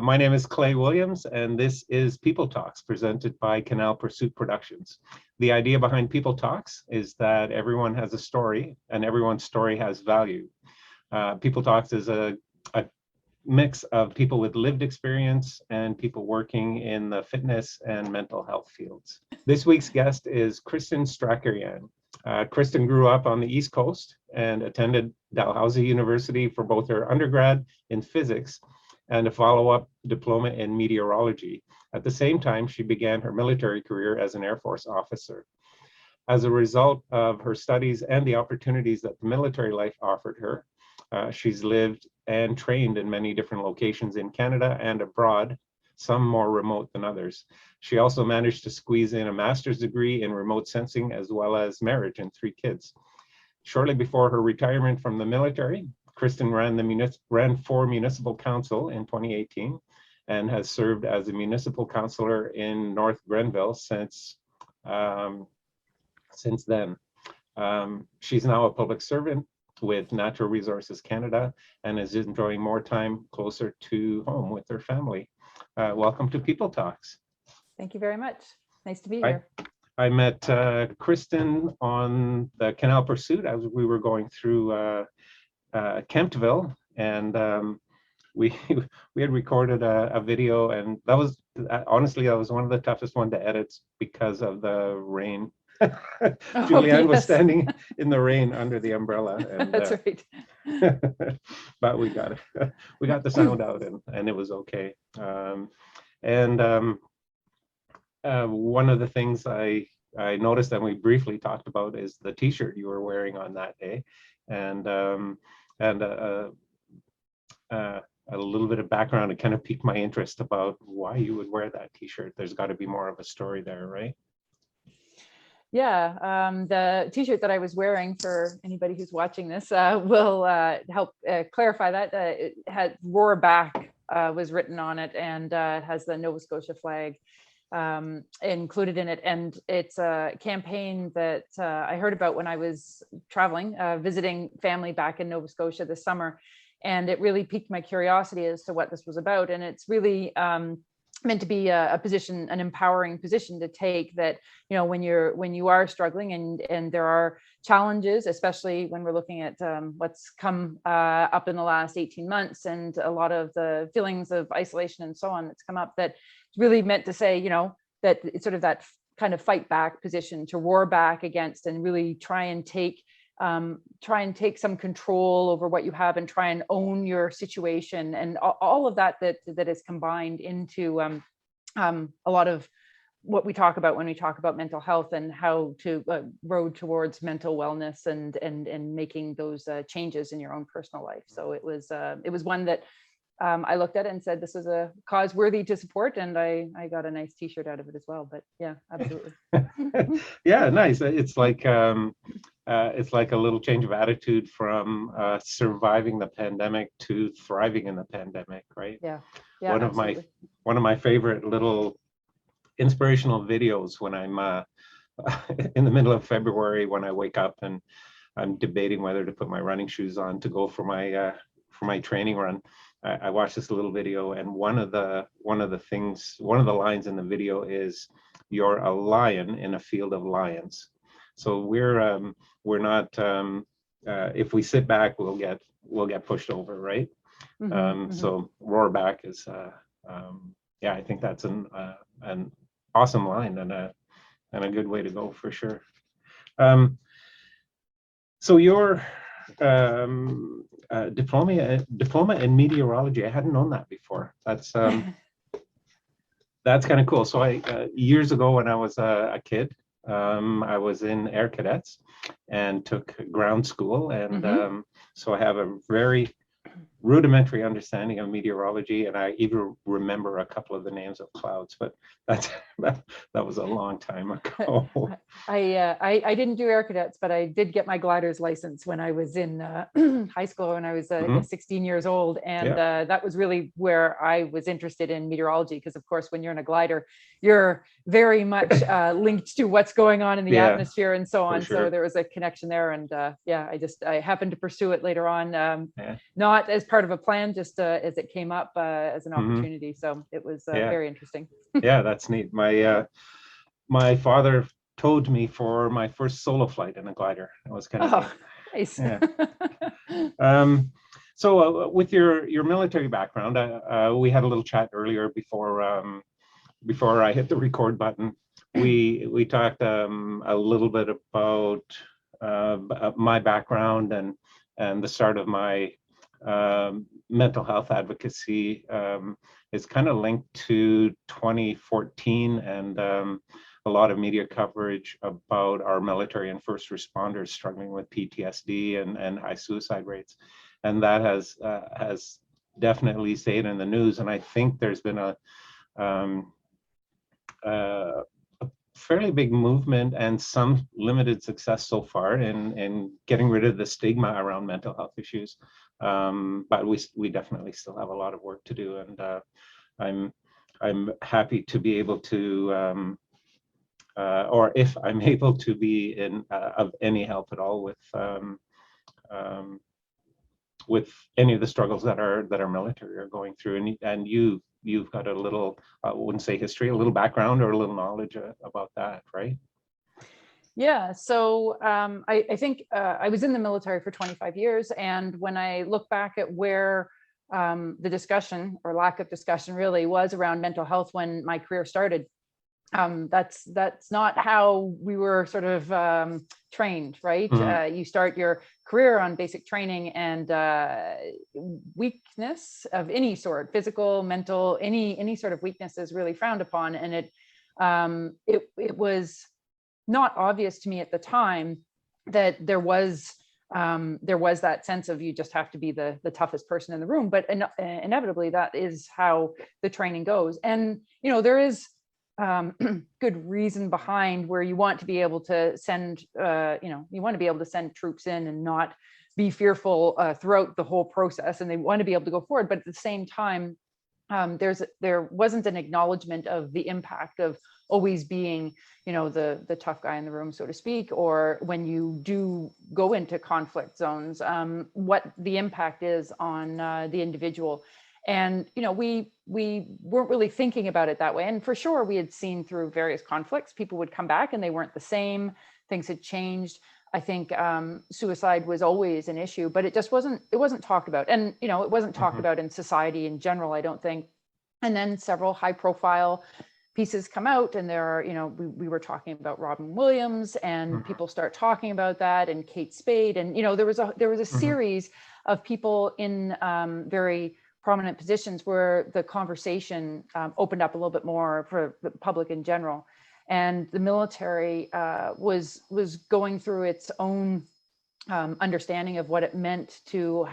My name is Clay Williams, and this is People Talks, presented by Canal Pursuit Productions. The idea behind People Talks is that everyone has a story, and everyone's story has value. People Talks is a mix of people with lived experience and people working in the fitness and mental health fields. This week's guest is Kristin Strackerjan. Kristin grew up on the East Coast and attended Dalhousie University for both her undergrad in physics and a follow-up diploma in meteorology. At the same time, she began her military career as an Air Force officer. As a result of her studies and the opportunities that the military life offered her, she's lived and trained in many different locations in Canada and abroad, some more remote than others. She also managed to squeeze in a master's degree in remote sensing, as well as marriage and 3 kids. Shortly before her retirement from the military, Kristin ran for Municipal Council in 2018 and has served as a Municipal Councillor in North Grenville since then. She's now a public servant with Natural Resources Canada and is enjoying more time closer to home with her family. Welcome to People Talks. Thank you very much. Nice to be here. I met Kristin on the Canal Pursuit as we were going through Kemptville, and we had recorded a video, and that was honestly one of the toughest one to edit because of the rain. Julianne was standing in the rain under the umbrella, and that's right. but we got the sound out, and it was okay. One of the things I noticed that we briefly talked about is the T-shirt you were wearing on that day, and a little bit of background. It kind of piqued my interest about why you would wear that T-shirt. There's got to be more of a story there, right? Yeah, the T-shirt that I was wearing, for anybody who's watching this, will help clarify that. It had "Roar Back" was written on it, and it has the Nova Scotia flag included in it. And it's a campaign that I heard about when I was traveling, visiting family back in Nova Scotia this summer, and it really piqued my curiosity as to what this was about. And it's really meant to be a position, an empowering position to take, that, you know, when you are struggling and there are challenges, especially when we're looking at what's come up in the last 18 months and a lot of the feelings of isolation and so on that's come up, that it's really meant to say, you know, that it's sort of that kind of fight back position, to roar back against and really try and take some control over what you have and try and own your situation, and all of that is combined into a lot of what we talk about when we talk about mental health and how to road towards mental wellness and making those changes in your own personal life. So it was one that I looked at and said, this is a cause worthy to support, and I got a nice T-shirt out of it as well. But yeah, absolutely. Yeah, nice. It's like a little change of attitude from surviving the pandemic to thriving in the pandemic, right? Yeah. One of my favorite little inspirational videos when I'm in the middle of February, when I wake up and I'm debating whether to put my running shoes on to go for my training run. I watched this little video, and one of the lines in the video is, "You're a lion in a field of lions." So we're not. If we sit back, we'll get pushed over, right? So roar back is. I think that's an awesome line and a good way to go for sure. So your diploma in meteorology, I hadn't known that before. That's kind of cool. So years ago when I was a kid, I was in Air Cadets and took ground school, and so I have a very rudimentary understanding of meteorology, and I even remember a couple of the names of clouds, but that was a long time ago. I didn't do Air Cadets, but I did get my glider's license when I was in high school, when I was 16 years old, and that was really where I was interested in meteorology, because of course when you're in a glider, you're very much linked to what's going on in the atmosphere and so on. Sure. So there was a connection there, and I happened to pursue it later on, not as part of a plan, just as it came up as an Mhm. opportunity. So it was Yeah. very interesting. Yeah, that's neat. My father towed me for my first solo flight in a glider. It was kind of Oh, neat. nice. Yeah. So with your military background, we had a little chat earlier before I hit the record button. We talked a little bit about my background and the start of my mental health advocacy is kind of linked to 2014 and a lot of media coverage about our military and first responders struggling with PTSD and high suicide rates, and that has definitely stayed in the news. And I think there's been a fairly big movement and some limited success so far in getting rid of the stigma around mental health issues. But we definitely still have a lot of work to do, and I'm happy to be able to, or if I'm able to be of any help at all with any of the struggles that our military are going through. And you've got a little, I wouldn't say history, a little background or a little knowledge about that, right? Yeah, so I think I was in the military for 25 years. And when I look back at where the discussion or lack of discussion really was around mental health when my career started, that's not how we were sort of trained, right? Mhm. You start your career on basic training, and weakness of any sort, physical, mental, any sort of weakness is really frowned upon. And it was not obvious to me at the time that there was that sense of you just have to be the toughest person in the room, but inevitably that is how the training goes. And there is good reason behind where you want to be able to send you want to be able to send troops in and not be fearful throughout the whole process, and they want to be able to go forward. But at the same time, there wasn't an acknowledgement of the impact of always being the tough guy in the room, so to speak, or when you do go into conflict zones, what the impact is on the individual. And we weren't really thinking about it that way. And for sure, we had seen through various conflicts, people would come back and they weren't the same. Things had changed. I think suicide was always an issue, but it wasn't talked about. And it wasn't talked about in society in general, I don't think. And then several high profile pieces come out, and there are, we were talking about Robin Williams, and people start talking about that, and Kate Spade, and there was a series of people in very prominent positions where the conversation opened up a little bit more for the public in general. And the military was going through its own understanding of what it meant to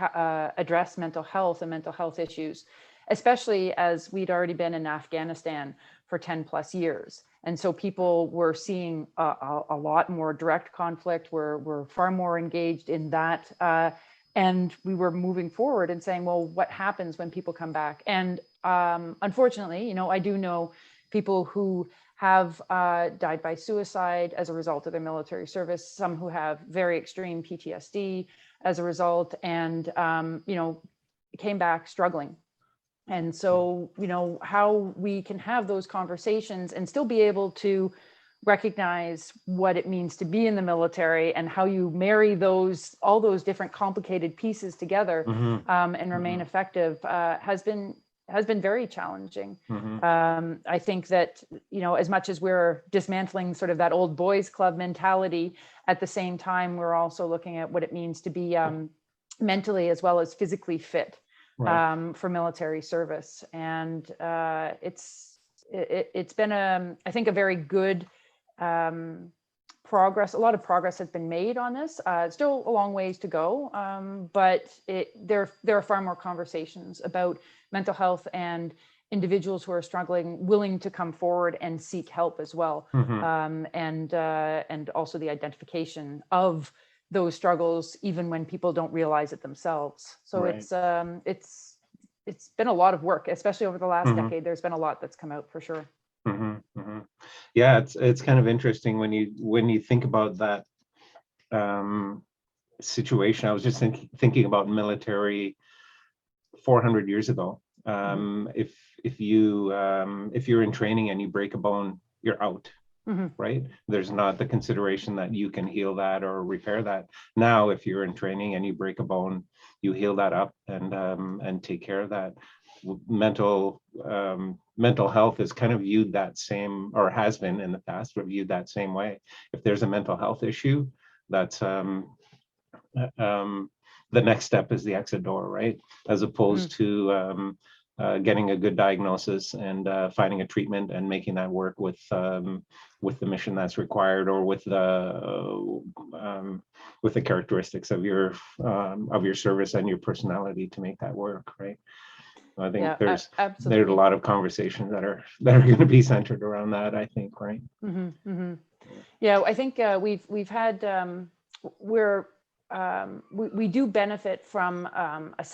address mental health and mental health issues, especially as we'd already been in Afghanistan for 10 plus years. And so people were seeing a lot more direct conflict, were far more engaged in that. And we were moving forward and saying, well, what happens when people come back? And unfortunately, I do know people who have died by suicide as a result of their military service, some who have very extreme PTSD as a result, and came back struggling. And so, how we can have those conversations and still be able to recognize what it means to be in the military and how you marry all those different complicated pieces together and remain effective has been very challenging. I think that, as much as we're dismantling sort of that old boys club mentality, at the same time, we're also looking at what it means to be mentally as well as physically fit for military service. And it's been I think a very good progress. A lot of progress has been made on this. Still a long ways to go, but there are far more conversations about mental health and individuals who are struggling willing to come forward and seek help as well, and also the identification of those struggles even when people don't realize it themselves. So it's been a lot of work, especially over the last decade. There's been a lot that's come out for sure. Yeah, it's kind of interesting when you think about that situation. I was just thinking about military 400 years ago. If you're in training and you break a bone, you're out. Right? There's not the consideration that you can heal that or repair that. Now, if you're in training and you break a bone, you heal that up and take care of that. Mental health is kind of viewed that same, or has been in the past, but viewed that same way. If there's a mental health issue, that's the next step is the exit door, right? As opposed to getting a good diagnosis and finding a treatment and making that work with the mission that's required, or with the characteristics of your service and your personality to make that work, right? I think there's a lot of conversations that are going to be centered around that, I think, right? Yeah, I think we've had we do benefit from a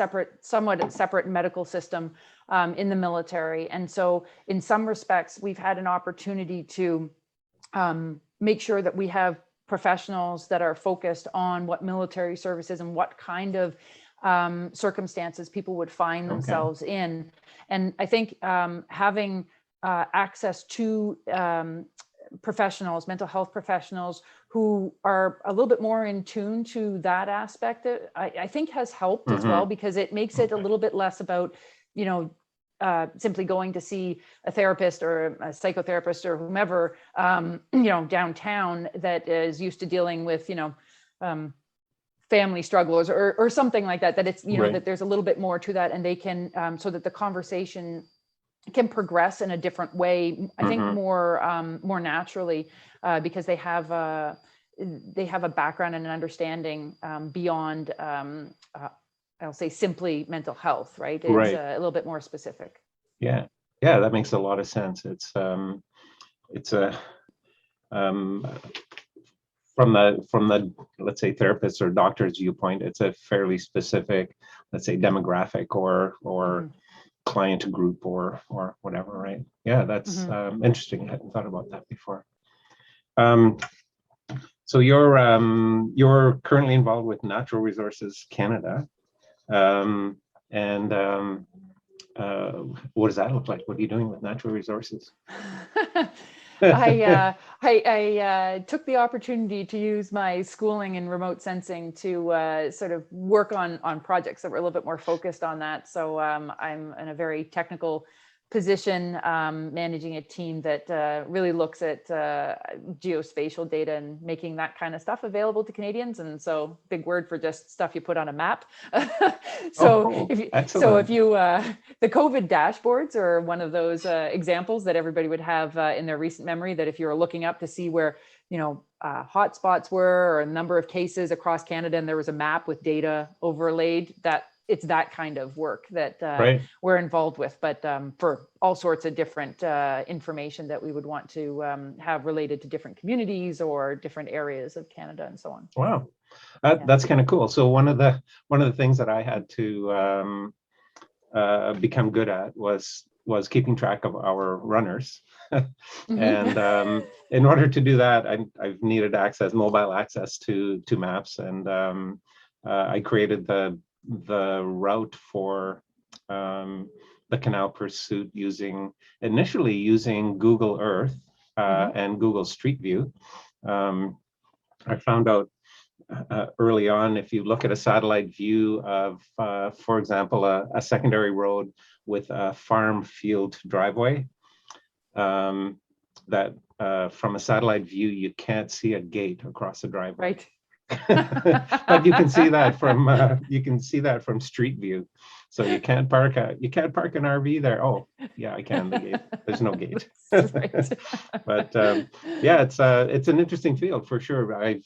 somewhat separate medical system in the military. And so in some respects, we've had an opportunity to make sure that we have professionals that are focused on what military service is and what kind of circumstances people would find themselves in. And I think having access to professionals, mental health professionals who are a little bit more in tune to that aspect, I think has helped as well, because it makes it a little bit less about, simply going to see a therapist or a psychotherapist or whomever, downtown, that is used to dealing with, family struggles or something like that, that it's, that there's a little bit more to that, and they can, so that the conversation can progress in a different way, I think more naturally, because they have a background and an understanding beyond, I'll say, simply mental health, right? It's a little bit more specific. Yeah, that makes a lot of sense. It's a from the let's say therapist or doctor's viewpoint, it's a fairly specific, let's say, demographic or client group or whatever, right? Yeah, that's interesting. I hadn't thought about that before. So you're currently involved with Natural Resources Canada, and what does that look like? What are you doing with natural resources? I took the opportunity to use my schooling in remote sensing to sort of work on projects that were a little bit more focused on that. So I'm in a very technical position, managing a team that really looks at geospatial data and making that kind of stuff available to Canadians. And so, big word for just stuff you put on a map. The COVID dashboards are one of those examples that everybody would have in their recent memory, that if you're looking up to see where hotspots were, or a number of cases across Canada, and there was a map with data overlaid, that it's that kind of work that we're involved with, but for all sorts of different information that we would want to have related to different communities or different areas of Canada and so on. Wow, that's kind of cool. So one of the things that I had to become good at was keeping track of our runners. And in order to do that, I've needed mobile access to maps, and I created the route for the canal pursuit initially using Google Earth and Google Street View. I found out early on, if you look at a satellite view of, for example, a secondary road with a farm field driveway, that from a satellite view, you can't see a gate across the driveway. Right. But you can see that from Street View. So you can't park an RV there. Oh, yeah, I can. The gate. There's no gate. But it's an interesting field for sure. I've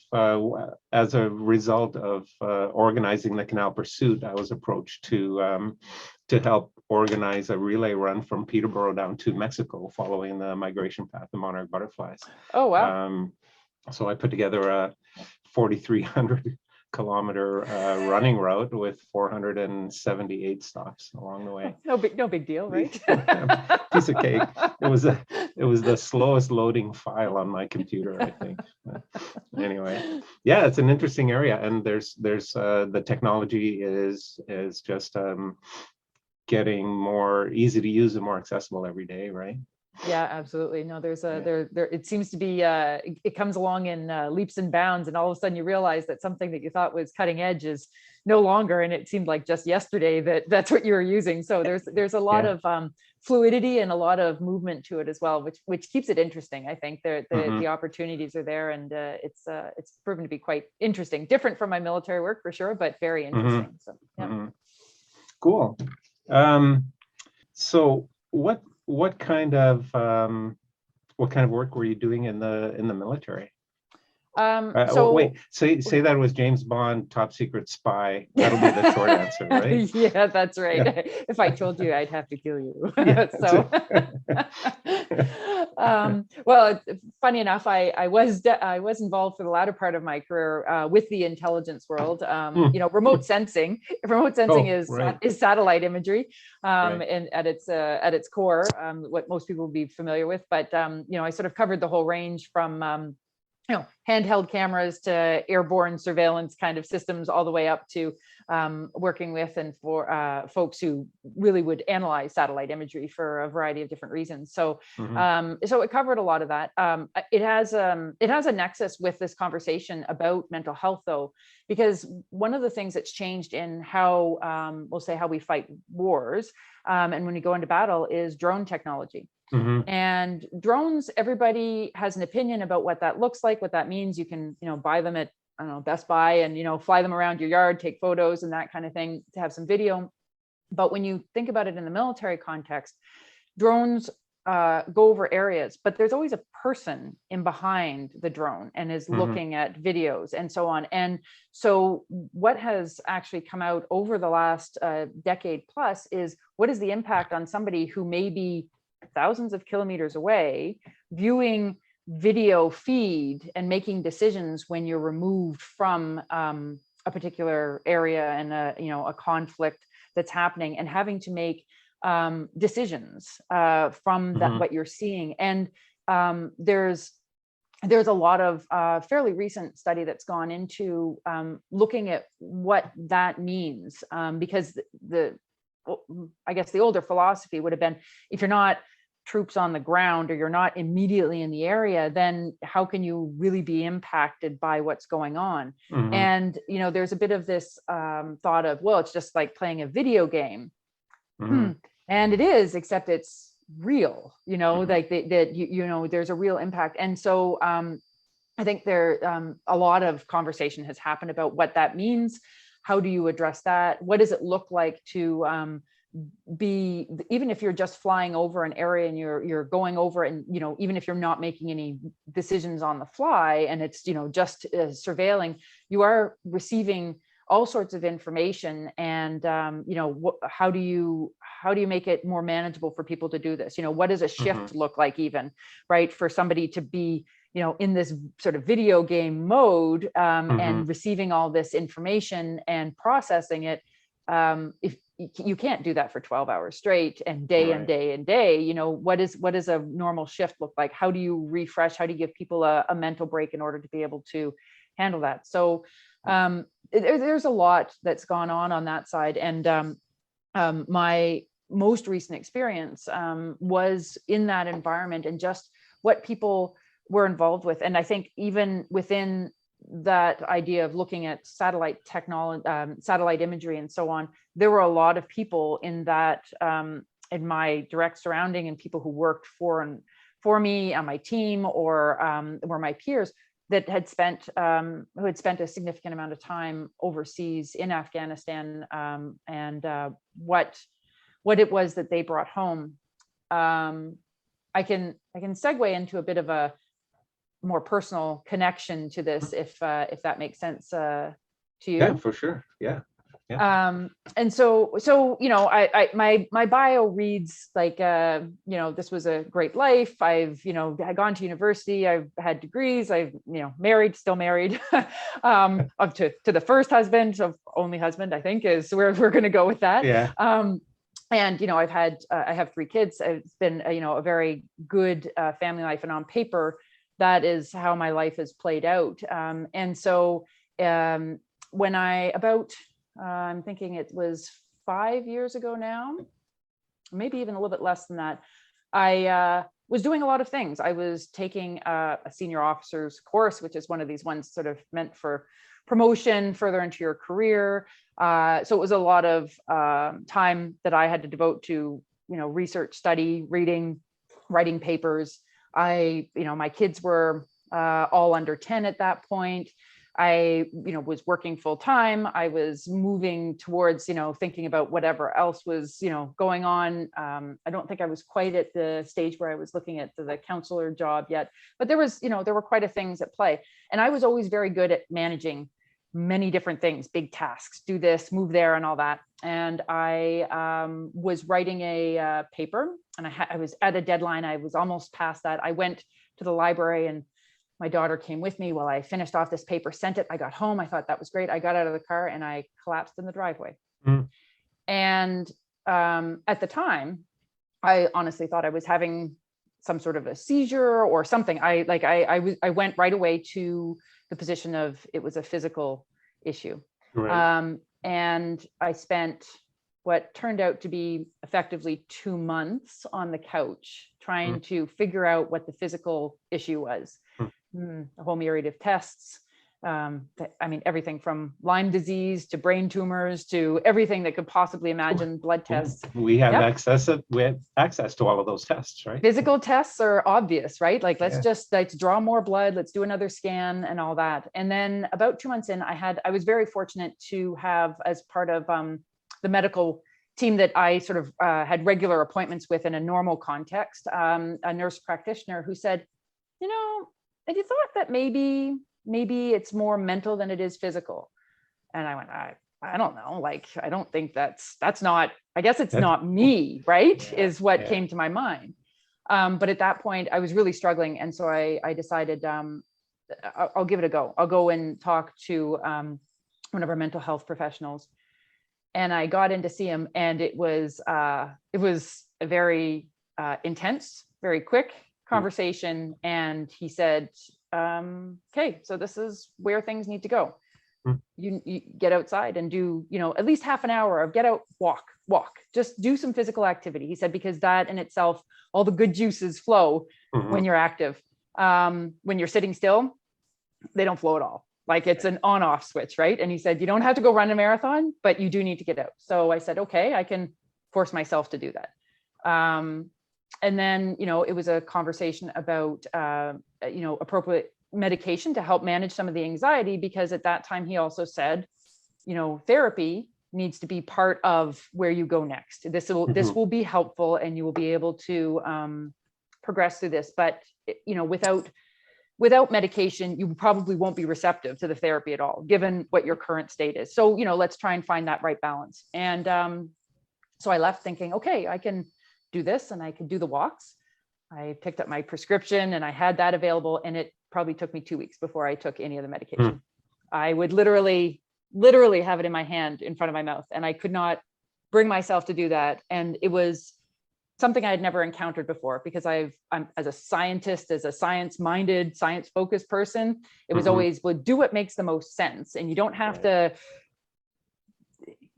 as a result of organizing the canal pursuit, I was approached to help organize a relay run from Peterborough down to Mexico, following the migration path of monarch butterflies. Oh wow! So I put together a 4,300 kilometer running route with 478 stops along the way. No big deal, right? Piece of cake. It was the slowest loading file on my computer, I think. Anyway, yeah, it's an interesting area, and there's the technology is just getting more easy to use and more accessible every day, right? Yeah, absolutely. No, there's a there it seems to be it comes along in leaps and bounds, and all of a sudden you realize that something that you thought was cutting edge is no longer, and it seemed like just yesterday that that's what you were using. So there's a lot of fluidity and a lot of movement to it as well, which keeps it interesting. I think the opportunities are there, and it's proven to be quite interesting, different from my military work for sure, but very interesting. So yeah. Cool. So what kind of work were you doing in the military? Wait, say that was James Bond, top secret spy. That'll be the short answer, right? Yeah, that's right. Yeah. If I told you, I'd have to kill you. Yeah, so, well, funny enough, I was involved for the latter part of my career with the intelligence world. You know, remote sensing. Remote sensing is satellite imagery, and at its core, what most people will be familiar with. But you know, I sort of covered the whole range from you know, handheld cameras to airborne surveillance kind of systems, all the way up to working with and for folks who really would analyze satellite imagery for a variety of different reasons. So, so it covered a lot of that. It has a nexus with this conversation about mental health, though, because one of the things that's changed in how we'll say how we fight wars and when we go into battle is drone technology. And drones, everybody has an opinion about what that looks like, what that means. You can, you know, buy them at, I don't know, Best Buy and, you know, fly them around your yard, take photos and that kind of thing to have some video. But when you think about it in the military context, drones go over areas, but there's always a person in behind the drone and is looking at videos and so on. And so what has actually come out over the last decade plus is what is the impact on somebody who may be thousands of kilometers away, viewing video feed and making decisions when you're removed from a particular area and a conflict that's happening, and having to make decisions from that what you're seeing. And there's a lot of fairly recent study that's gone into looking at what that means, because I guess the older philosophy would have been, if you're not troops on the ground or you're not immediately in the area, then how can you really be impacted by what's going on? And, you know, there's a bit of this thought of, well, it's just like playing a video game. And it is, except it's real, you know, like that, you know, there's a real impact. And so I think there a lot of conversation has happened about what that means. How do you address that? What does it look like to be, even if you're just flying over an area and you're going over it, and, you know, even if you're not making any decisions on the fly and it's, you know, just surveilling, you are receiving all sorts of information. And you know, how do you make it more manageable for people to do this? You know, what does a shift look like, even, right, for somebody to be, you know, in this sort of video game mode and receiving all this information and processing it? If you can't do that for 12 hours straight and day and day and day, you know, what does a normal shift look like? How do you refresh? How do you give people a mental break in order to be able to handle that? So there's a lot that's gone on that side. And my most recent experience was in that environment and just what people were involved with. And I think even within that idea of looking at satellite technology, satellite imagery and so on, there were a lot of people in that, in my direct surrounding, and people who worked for me on my team or were my peers, that had spent who had spent a significant amount of time overseas in Afghanistan, and what it was that they brought home. I can segue into a bit of a more personal connection to this, if that makes sense to you. Yeah, for sure. Yeah. And so you know, my bio reads like, you know, this was a great life. I've, you know, had gone to university. I've had degrees. I've, you know, still married, up to the first husband, so only husband, I think, is where we're going to go with that. Yeah. And, you know, I have 3 kids. It's been, you know, a very good family life, and on paper, that is how my life has played out. And so when I'm thinking it was 5 years ago now, maybe even a little bit less than that, I was doing a lot of things. I was taking a senior officer's course, which is one of these ones sort of meant for promotion further into your career. So it was a lot of time that I had to devote to, research, study, reading, writing papers. My kids were all under 10 at that point. I, was working full time. I was moving towards, thinking about whatever else was, going on. I don't think I was quite at the stage where I was looking at the counselor job yet, but there was, there were quite a things at play. And I was always very good at managing many different things, big tasks, do this, move there, and all that. And I was writing a paper, and I was at a deadline. I was almost past that. I went to the library, and my daughter came with me while I finished off this paper, sent it. I got home. I thought that was great. I got out of the car and I collapsed in the driveway. Mm. And at the time, I honestly thought I was having some sort of a seizure or something. I went right away to the position of it was a physical issue. Right. And I spent what turned out to be effectively 2 months on the couch trying to figure out what the physical issue was. A whole myriad of tests. Everything from Lyme disease to brain tumors to everything that could possibly imagine, blood tests. Yeah. We have access to all of those tests, right? Physical tests are obvious, right? Like, let's draw more blood, let's do another scan and all that. And then about 2 months in, I was very fortunate to have, as part of the medical team that I sort of had regular appointments with in a normal context, a nurse practitioner who said, have you thought that maybe it's more mental than it is physical? And I went, I don't know. Like, I don't think that's not, I guess it's not me, right? Is what came to my mind. But at that point I was really struggling. And so I decided I'll give it a go. I'll go and talk to one of our mental health professionals. And I got in to see him, and it was a very intense, very quick conversation. And he said, okay, so this is where things need to go. You get outside and do, at least half an hour of get out, walk, just do some physical activity. He said, because that in itself, all the good juices flow when you're active. When you're sitting still, they don't flow at all. Like, it's an on-off switch, right? And he said, you don't have to go run a marathon, but you do need to get out. So I said, okay, I can force myself to do that. And then, it was a conversation about, appropriate medication to help manage some of the anxiety, because at that time he also said, therapy needs to be part of where you go next. This will be helpful, and you will be able to progress through this. But, without medication, you probably won't be receptive to the therapy at all, given what your current state is. So, let's try and find that right balance. And so I left thinking, okay, I can do this and I could do the walks. I picked up my prescription and I had that available, and it probably took me 2 weeks before I took any of the medication. I would literally have it in my hand in front of my mouth, and I could not bring myself to do that. And it was something I had never encountered before, because I'm as a scientist, as a science-minded, science-focused person, it was always, well, do what makes the most sense. And you don't have to,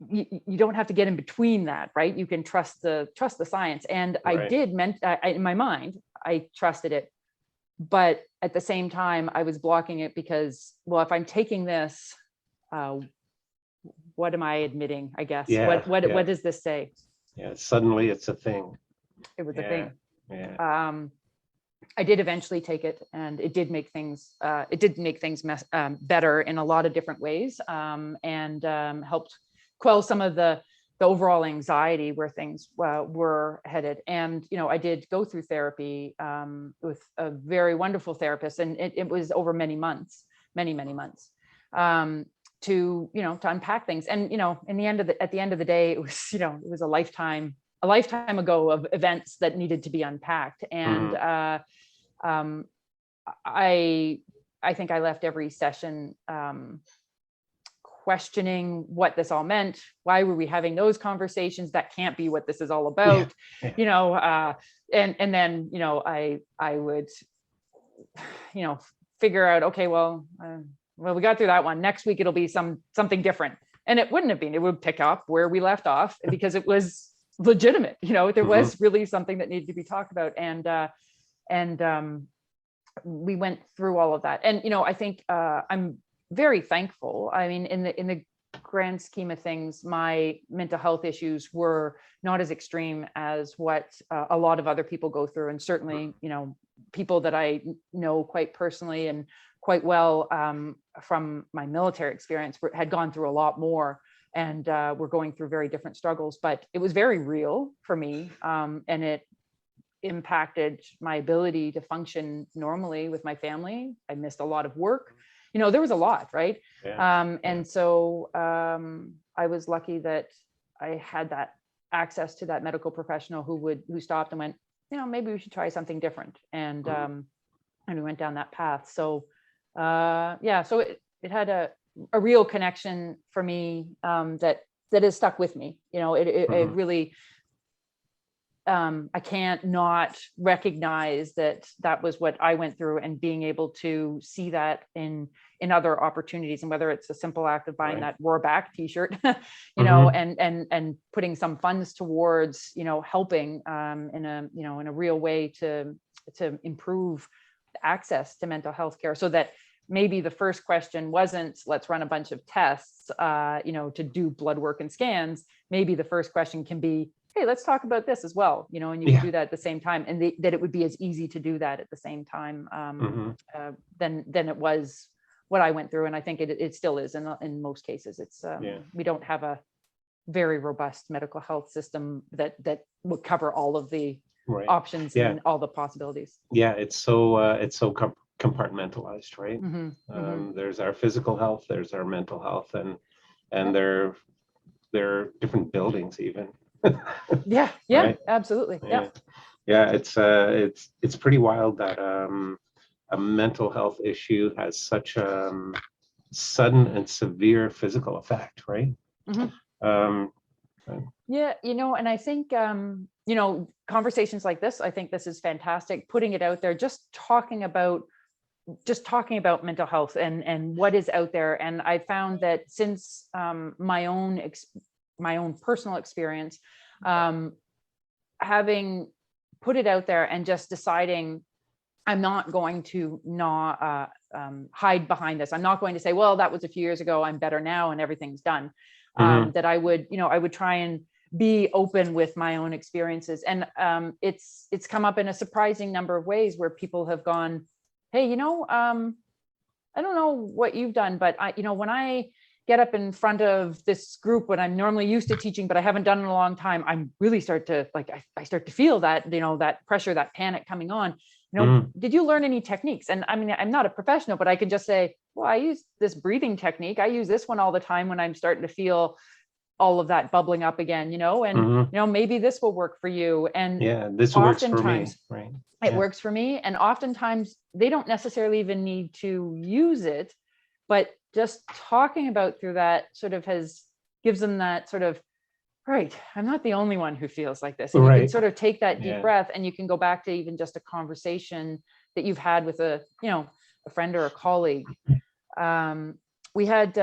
you don't have to get in between that, right? You can trust the science. And I did, in my mind, I trusted it. But at the same time, I was blocking it because, well, if I'm taking this, what am I admitting, I guess? What does this say? Yeah, suddenly it's a thing. It was a thing. Yeah. I did eventually take it, and it did make things better in a lot of different ways, and helped quell some of the overall anxiety where things were headed. And, I did go through therapy with a very wonderful therapist, and it was over many months, many months, to unpack things. And, at the end of the day, it was, it was a lifetime ago of events that needed to be unpacked. And I think I left every session questioning what this all meant. Why were we having those conversations? That can't be what this is all about. And then I would figure out, okay, well, we got through that one. Next week it'll be something different. And it wouldn't have been. It would pick up where we left off, because it was legitimate. There was really something that needed to be talked about, and we went through all of that. And I think I'm very thankful. I mean, in the grand scheme of things, my mental health issues were not as extreme as what a lot of other people go through, and certainly people that I know quite personally and quite well from my military experience had gone through a lot more, and were going through very different struggles. But it was very real for me, and it impacted my ability to function normally with my family. I missed a lot of work. There was a lot, right? Yeah. And so I was lucky that I had that access to that medical professional who stopped and went, maybe we should try something different. And we went down that path. So so it had a real connection for me that has stuck with me. It really, I can't not recognize that was what I went through, and being able to see that in other opportunities, and whether it's a simple act of buying that Roar Back t-shirt, and putting some funds towards, helping in a real way to improve access to mental health care, so that maybe the first question wasn't, let's run a bunch of tests, to do blood work and scans. Maybe the first question can be, hey, let's talk about this as well, and you can do that at the same time, and that it would be as easy to do that at the same time than it was what I went through. And I think it still is in most cases. It's we don't have a very robust medical health system that would cover all of the options and all the possibilities. Yeah, it's so compartmentalized, right? There's our physical health, there's our mental health, and they're different buildings even. Right? Absolutely. It's pretty wild that a mental health issue has such a sudden and severe physical effect, right? And I think conversations like this, I think this is fantastic, putting it out there, just talking about mental health and what is out there. And I found that since my own personal experience, having put it out there and just deciding I'm not going to hide behind this. I'm not going to say, well, that was a few years ago, I'm better now and everything's done. That I would try and be open with my own experiences. And it's come up in a surprising number of ways where people have gone, hey, I don't know what you've done, but when I get up in front of this group when I'm normally used to teaching, but I haven't done it in a long time, I'm really start to feel that, that pressure, that panic coming on. Did you learn any techniques? And I mean, I'm not a professional, but I can just say, well, I use this breathing technique. I use this one all the time when I'm starting to feel all of that bubbling up again, and maybe this will work for you. And this works for me, right? It works for me. And oftentimes they don't necessarily even need to use it, but just talking about through that sort of gives them that sort of, right, I'm not the only one who feels like this. And you can sort of take that deep breath, and you can go back to even just a conversation that you've had with a friend or a colleague. We had,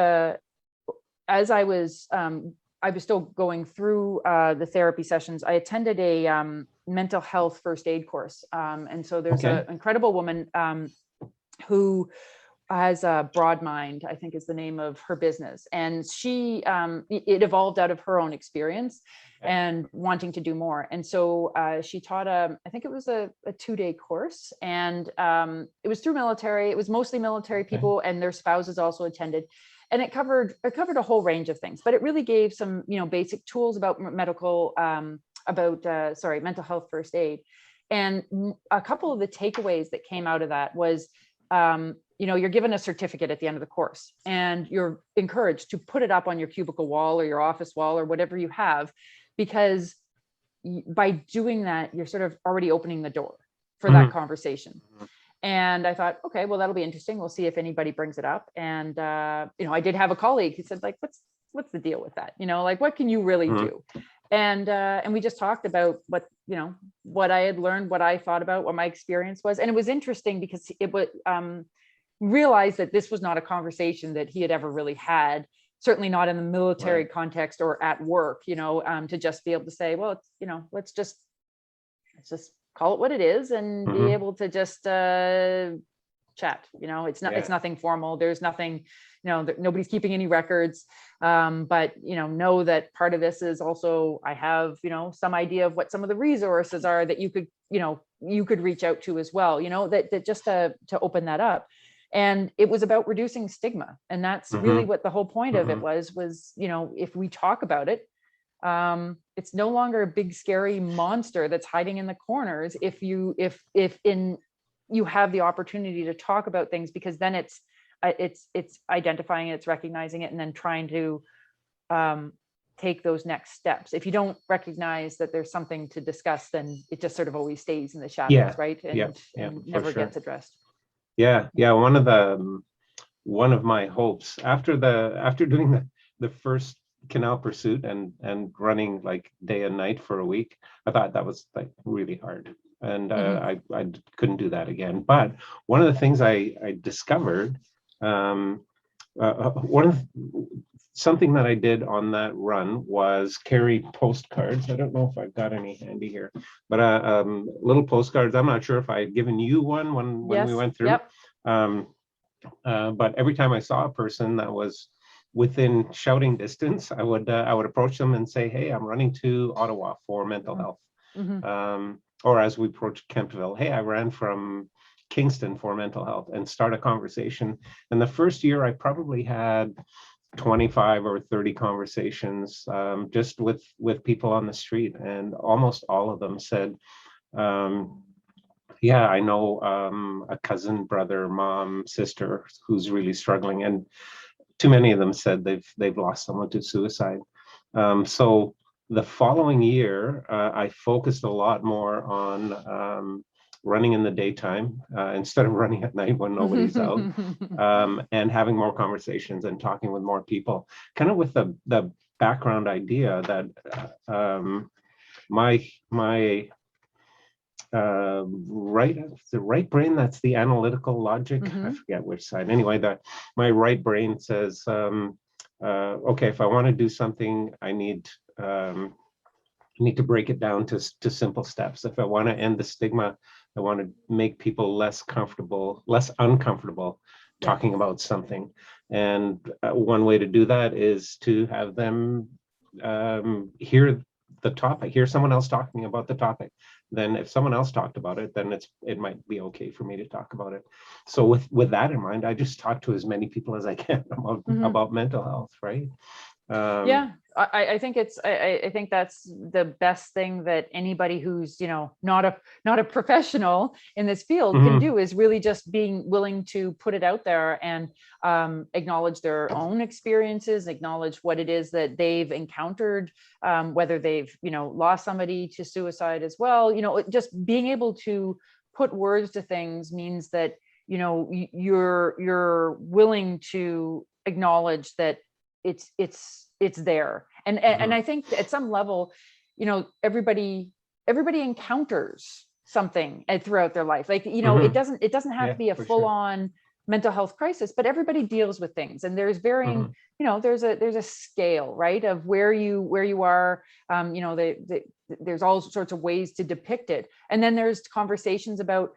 as I was still going through the therapy sessions, I attended a mental health first aid course. And so there's an incredible woman who has a Broad Mind, I think is the name of her business. And she, it evolved out of her own experience and wanting to do more. And so she taught I think it was a 2-day course, and it was through military. It was mostly military people, and their spouses also attended. And it covered a whole range of things, but it really gave some, basic tools about mental health first aid. And a couple of the takeaways that came out of that was, you're given a certificate at the end of the course, and you're encouraged to put it up on your cubicle wall or your office wall or whatever you have, because by doing that, you're sort of already opening the door for that conversation. And I thought, okay, well, that'll be interesting. We'll see if anybody brings it up. And, I did have a colleague who said, like, what's the deal with that? What can you really do? And we just talked about what I had learned, what I thought about, what my experience was. And it was interesting because it was, realized that this was not a conversation that he had ever really had certainly not in the military context or at work, to just be able to say, well, it's, let's just call it what it is and be able to just chat. It's nothing formal. There's nothing, nobody's keeping any records. But know that part of this is also, I have, some idea of what some of the resources are that you could reach out to as well, that just to open that up. And it was about reducing stigma. And that's really what the whole point of it was, if we talk about it, it's no longer a big scary monster that's hiding in the corners. If you have the opportunity to talk about things, because then it's identifying it, it's recognizing it, and then trying to take those next steps. If you don't recognize that there's something to discuss, then it just sort of always stays in the shadows, right? And never gets addressed. Yeah. One of my hopes after doing the first canal pursuit and running like day and night for a week, I thought that was like really hard. And I couldn't do that again. But one of the things I discovered, something that I did on that run was carry postcards. I don't know if I've got any handy here, but little postcards. I'm not sure if I had given you one when we went through. Yep. But every time I saw a person that was within shouting distance, I would approach them and say, "Hey, I'm running to Ottawa for mental health." Or as we approached Kemptville, "Hey, I ran from Kingston for mental health," and start a conversation. And the first year I probably had 25 or 30 conversations just with people on the street. And almost all of them said, yeah, I know a cousin, brother, mom, sister who's really struggling. And too many of them said they've lost someone to suicide. So the following year, I focused a lot more on running in the daytime instead of running at night when nobody's out, and having more conversations and talking with more people, kind of with the background idea that my right brain, that's the analytical logic, I forget which side, anyway, that my right brain says, okay, if I want to do something, I need to break it down to simple steps. If I want to end the stigma, I want to make people less uncomfortable talking about something. And one way to do that is to have them hear the topic, hear someone else talking about the topic. Then if someone else talked about it, then it might be okay for me to talk about it. So with that in mind, I just talk to as many people as I can about mental health, right? Yeah, I think I think that's the best thing that anybody who's not a professional in this field can do, is really just being willing to put it out there and acknowledge their own experiences, acknowledge what it is that they've encountered, whether they've lost somebody to suicide as well. Just being able to put words to things means that you're willing to acknowledge that it's there. And I think at some level, everybody encounters something throughout their life. Like, it doesn't have to be a full-on mental health crisis, but everybody deals with things. And there's varying, there's a scale, right, of where you are. There's all sorts of ways to depict it. And then there's conversations about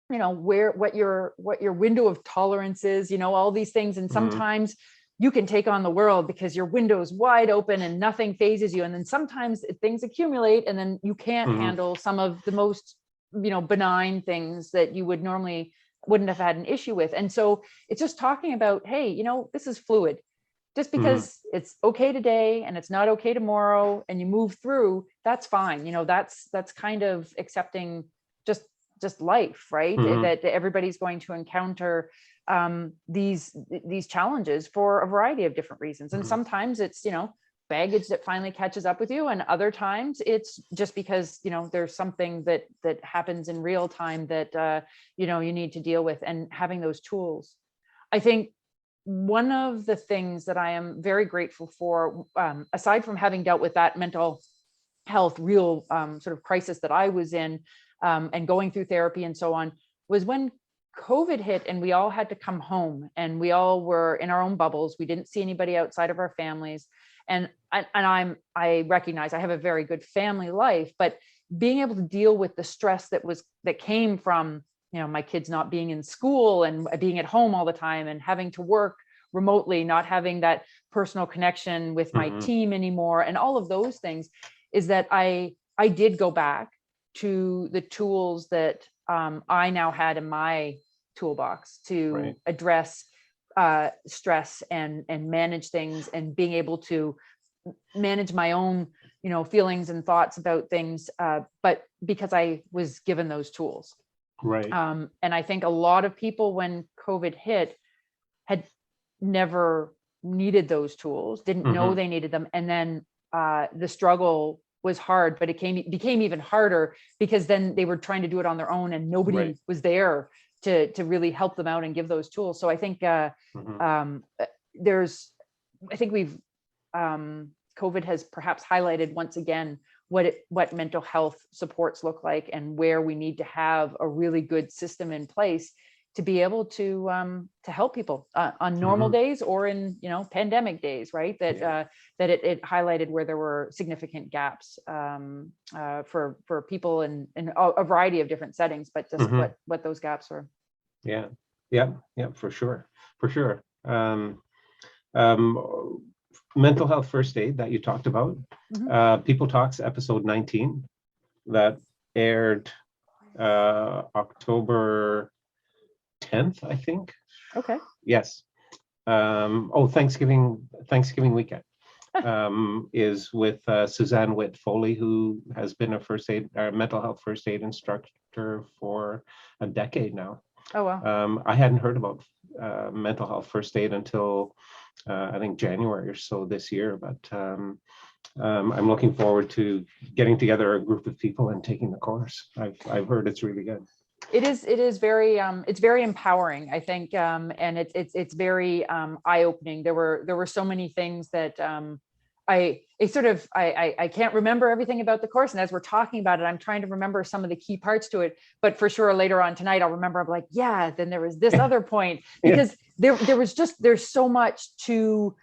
what your window of tolerance is, all these things. And sometimes you can take on the world because your window is wide open and nothing phases you. And then sometimes things accumulate and then you can't handle some of the most, benign things that you wouldn't have had an issue with. And so it's just talking about, hey, this is fluid. Just because it's okay today and it's not okay tomorrow and you move through, that's fine. That's kind of accepting just life, right? That everybody's going to encounter these challenges for a variety of different reasons. And sometimes it's, baggage that finally catches up with you. And other times it's just because, there's something that happens in real time that, you need to deal with, and having those tools. I think one of the things that I am very grateful for, aside from having dealt with that mental health, real sort of crisis that I was in, and going through therapy and so on, was when COVID hit and we all had to come home and we all were in our own bubbles. We didn't see anybody outside of our families. And I recognize I have a very good family life, but being able to deal with the stress that came from, my kids not being in school and being at home all the time and having to work remotely, not having that personal connection with my team anymore, and all of those things, is that I did go back to the tools that I now had in my toolbox to address stress and manage things, and being able to manage my own feelings and thoughts about things, but because I was given those tools. Right. And I think a lot of people, when COVID hit, had never needed those tools, didn't know they needed them, and then the struggle was hard, but it became even harder because then they were trying to do it on their own and nobody was there to really help them out and give those tools. So I think COVID has perhaps highlighted once again what mental health supports look like, and where we need to have a really good system in place to be able to help people on normal days or in pandemic days, right? That it highlighted where there were significant gaps for people in a variety of different settings, but just what those gaps were. Yeah, for sure. Mental health first aid that you talked about, People Talks episode 19 that aired October 10th, I think. Okay. Yes. Thanksgiving weekend is with Suzanne Witt Foley, who has been a mental health first aid instructor for a decade now. Oh, wow. I hadn't heard about mental health first aid until I think January or so this year, but I'm looking forward to getting together a group of people and taking the course. I've heard it's really good. It is very it's very empowering, I think, and it's very eye-opening. There were so many things that I can't remember everything about the course, and as we're talking about it, I'm trying to remember some of the key parts to it. But for sure, later on tonight, I'll remember. I'm like, yeah, then there was this other point, because there's so much to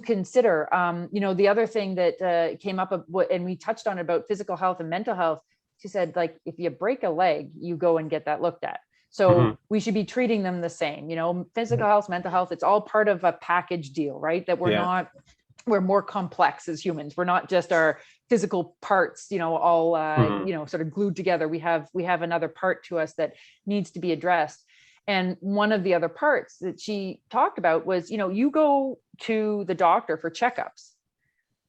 consider. The other thing that came up, and we touched on about physical health and mental health. She said, like, if you break a leg, you go and get that looked at. So we should be treating them the same. Physical health, mental health, it's all part of a package deal, right? That we're more complex as humans. We're not just our physical parts, all sort of glued together. We have another part to us that needs to be addressed. And one of the other parts that she talked about was, you go to the doctor for checkups.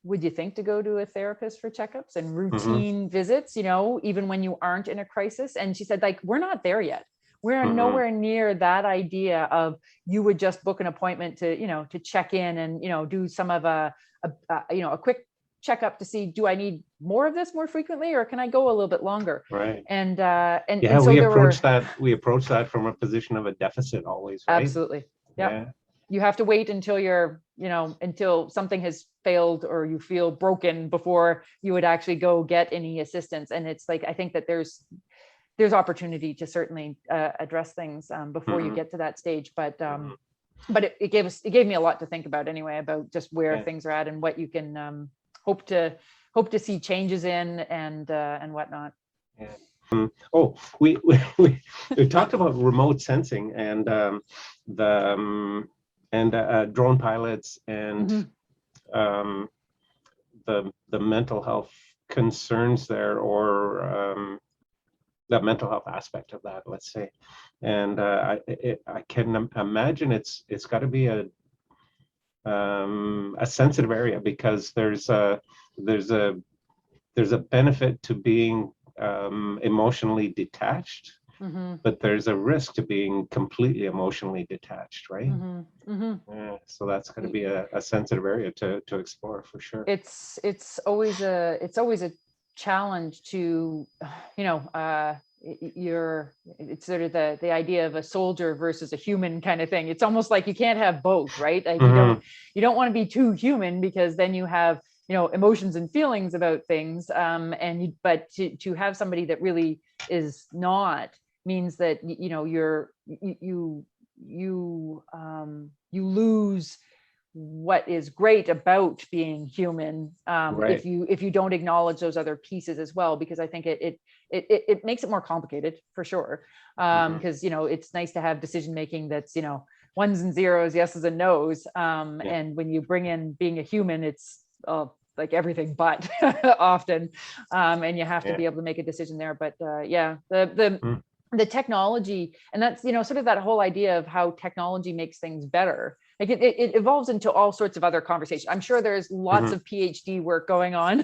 Would you think to go to a therapist for checkups and routine visits, even when you aren't in a crisis? And she said, like, we're not there yet. We're nowhere near that idea of you would just book an appointment to check in and, do some of a quick checkup to see, do I need more of this more frequently, or can I go a little bit longer? Right. And so we approach that from a position of a deficit always, right? Absolutely. Yeah. You have to wait until until something has failed or you feel broken before you would actually go get any assistance. And it's like, I think that there's opportunity to certainly address things before you get to that stage. But it gave me a lot to think about anyway, about just where things are at and what you can hope to see changes in and whatnot. Yeah. We talked about remote sensing and drone pilots and the mental health concerns there, or the mental health aspect of that, let's say. And I can imagine it's got to be a sensitive area, because there's a benefit to being emotionally detached, but there's a risk to being completely emotionally detached, right? Yeah, so that's going to be a sensitive area to explore for sure. It's always a challenge to, it's sort of the idea of a soldier versus a human kind of thing. It's almost like you can't have both, right? Like you don't want to be too human, because then you have emotions and feelings about things, but to have somebody that really is not, means that you're you lose what is great about being human Right. if you don't acknowledge those other pieces as well, because I think it makes it more complicated for sure, because it's nice to have decision making that's ones and zeros, yeses and nos, and when you bring in being a human, it's like everything but often, and you have to be able to make a decision there. But the technology, and that's sort of that whole idea of how technology makes things better. Like it evolves into all sorts of other conversations. I'm sure there's lots of PhD work going on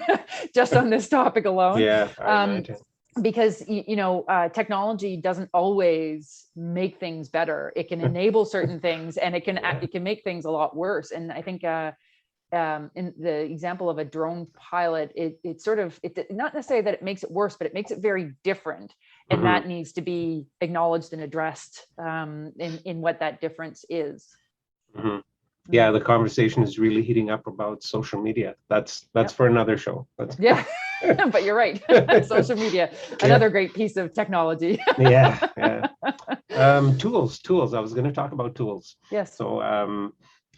just on this topic alone. Yeah, I imagine. Because technology doesn't always make things better. It can enable certain things, and it can make things a lot worse. And I think in the example of a drone pilot, it not necessarily that it makes it worse, but it makes it very different, and that needs to be acknowledged and addressed in what that difference is. Yeah, the conversation is really heating up about social media. That's for another show. Yeah. But you're right. Social media, another great piece of technology. Yeah. Tools. I was going to talk about tools. Yes. So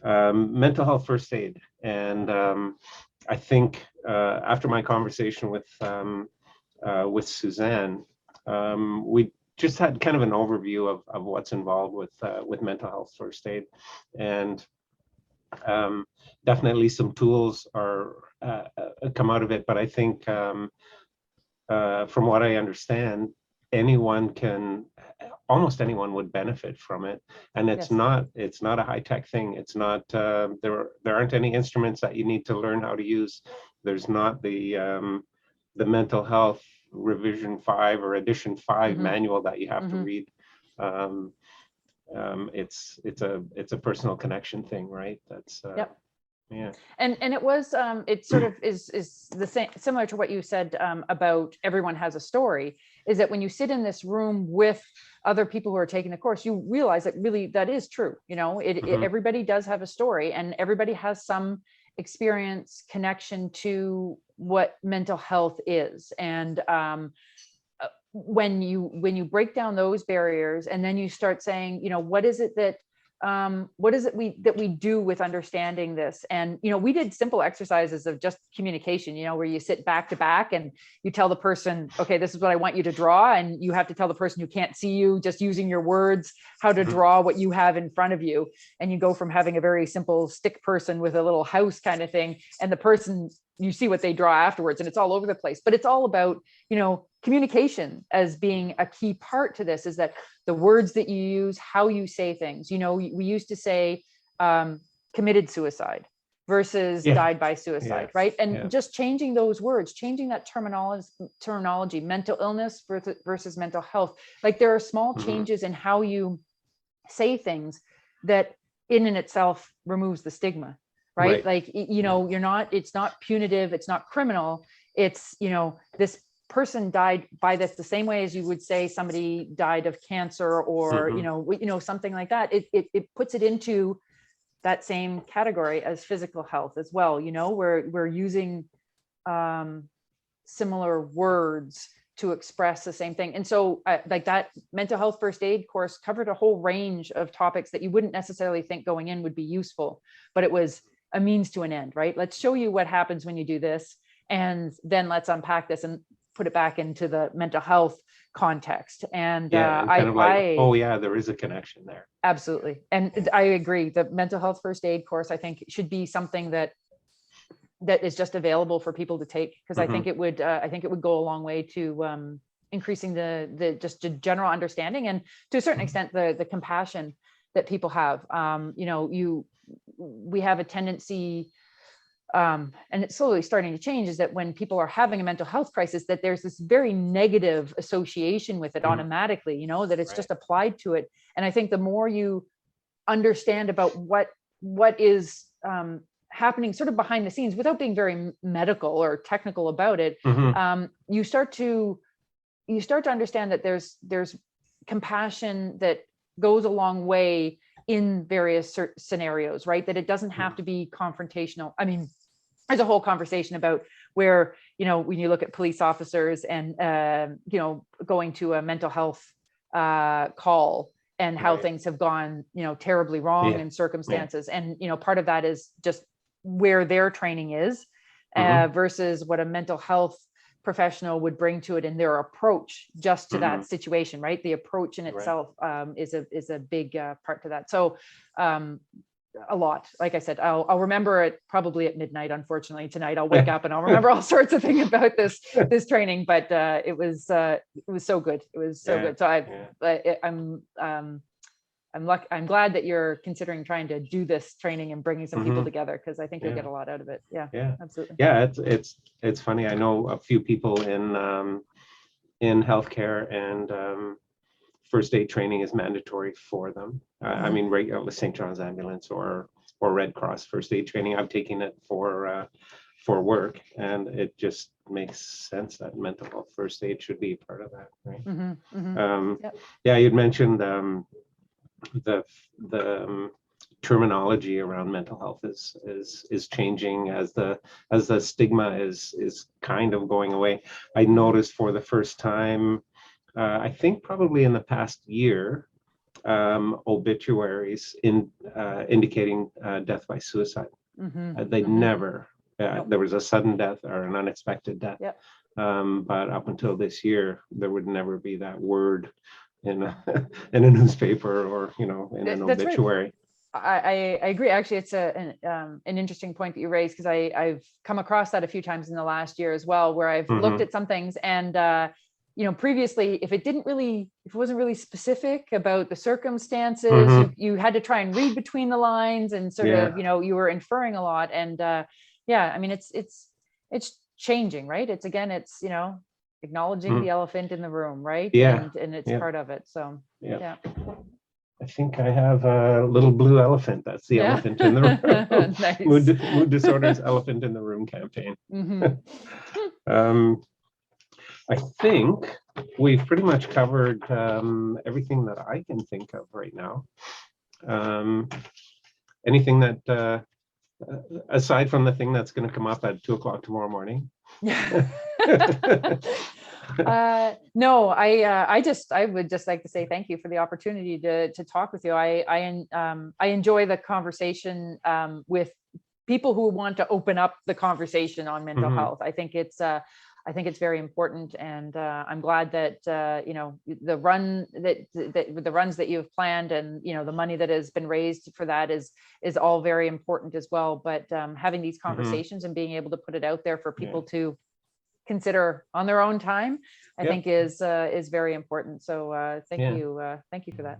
mental health first aid. And I think after my conversation with Suzanne, we just had kind of an overview of what's involved with mental health first aid. And definitely some tools are come out of it, but I think from what I understand, almost anyone would benefit from it, and it's not a high-tech thing. It's not there aren't any instruments that you need to learn how to use. There's not the mental health revision 5 or edition 5 manual that you have to read. It's a personal connection thing, right? That's yeah. And it was it sort of is the same, similar to what you said about everyone has a story, is that when you sit in this room with other people who are taking the course, you realize that really that is true. Everybody does have a story, and everybody has some experience, connection to what mental health is. And when you break down those barriers, and then you start saying, what is it that we do with understanding this? And we did simple exercises of just communication, where you sit back to back and you tell the person, okay, this is what I want you to draw, and you have to tell the person who can't see you, just using your words, how to draw what you have in front of you. And you go from having a very simple stick person with a little house kind of thing, and the person, you see what they draw afterwards, and it's all over the place. But it's all about communication as being a key part to this, is that the words that you use, how you say things. We used to say committed suicide versus died by suicide, right? And just changing those words, changing that terminology, mental illness versus mental health. Like, there are small changes in how you say things that in and itself removes the stigma, right? Like, it's not punitive, it's not criminal. It's, this person died by this the same way as you would say somebody died of cancer or something like that. It puts it into that same category as physical health as well. We're using similar words to express the same thing. And so like that mental health first aid course covered a whole range of topics that you wouldn't necessarily think going in would be useful, but it was a means to an end, right? Let's show you what happens when you do this, and then let's unpack this and put it back into the mental health context. And there is a connection there. Absolutely. And I agree. The mental health first aid course, I think, should be something that is just available for people to take, because I think it would go a long way to increasing the just a general understanding, and to a certain extent the compassion that people have. We have a tendency, and it's slowly starting to change, is that when people are having a mental health crisis, that there's this very negative association with it automatically, that it's just applied to it. And I think the more you understand about what is happening sort of behind the scenes, without being very medical or technical about it, you start to understand that there's compassion that goes a long way in various scenarios, right? That it doesn't have to be confrontational. I mean, there's a whole conversation about where, when you look at police officers and, going to a mental health call, and how Right. things have gone, terribly wrong Yeah. in circumstances. And, part of that is just where their training is Mhm. versus what a mental health professional would bring to it in their approach just to Mhm. that situation, right? The approach in Right. itself is a big part to that. So a lot, like I said, I'll remember it probably at midnight. Unfortunately, tonight I'll wake up and I'll remember all sorts of things about this training. But it was so good. It was so Yeah. good. So Yeah. I'm glad that you're considering trying to do this training and bringing some people Mhm. together, because I think you'll Yeah. get a lot out of it. Yeah, Yeah. absolutely. Yeah. It's funny. I know a few people in healthcare, and first aid training is mandatory for them. I mean, regular St. John's Ambulance or Red Cross first aid training. I've taken it for work, and it just makes sense that mental health first aid should be part of that, right? Yep. Yeah, you'd mentioned the terminology around mental health is changing as the stigma is kind of going away. I noticed for the first time, I think probably in the past year, obituaries indicating death by suicide. They never, Nope. there was a sudden death or an unexpected death. Yep. But up until this year, there would never be that word in a, in a newspaper or, in an That's right. obituary. I agree. Actually, it's an interesting point that you raised, because I've come across that a few times in the last year as well, where I've looked at some things and previously, if it wasn't really specific about the circumstances, you had to try and read between the lines and sort of, you were inferring a lot. And I mean, it's changing, right? It's acknowledging the elephant in the room, right? Yeah. And it's part of it. So yeah. I think I have a little blue elephant. That's the elephant in the room. Nice. Mood disorders, elephant in the room campaign. I think we've pretty much covered everything that I can think of right now. Anything that, aside from the thing that's going to come up at 2:00 tomorrow morning? No, I would just like to say thank you for the opportunity to talk with you. I enjoy the conversation with people who want to open up the conversation on mental health. I think it's very important, and I'm glad that the runs that you've planned, and the money that has been raised for that is all very important as well. But having these conversations and being able to put it out there for people to consider on their own time, I think is very important. So thank you for that.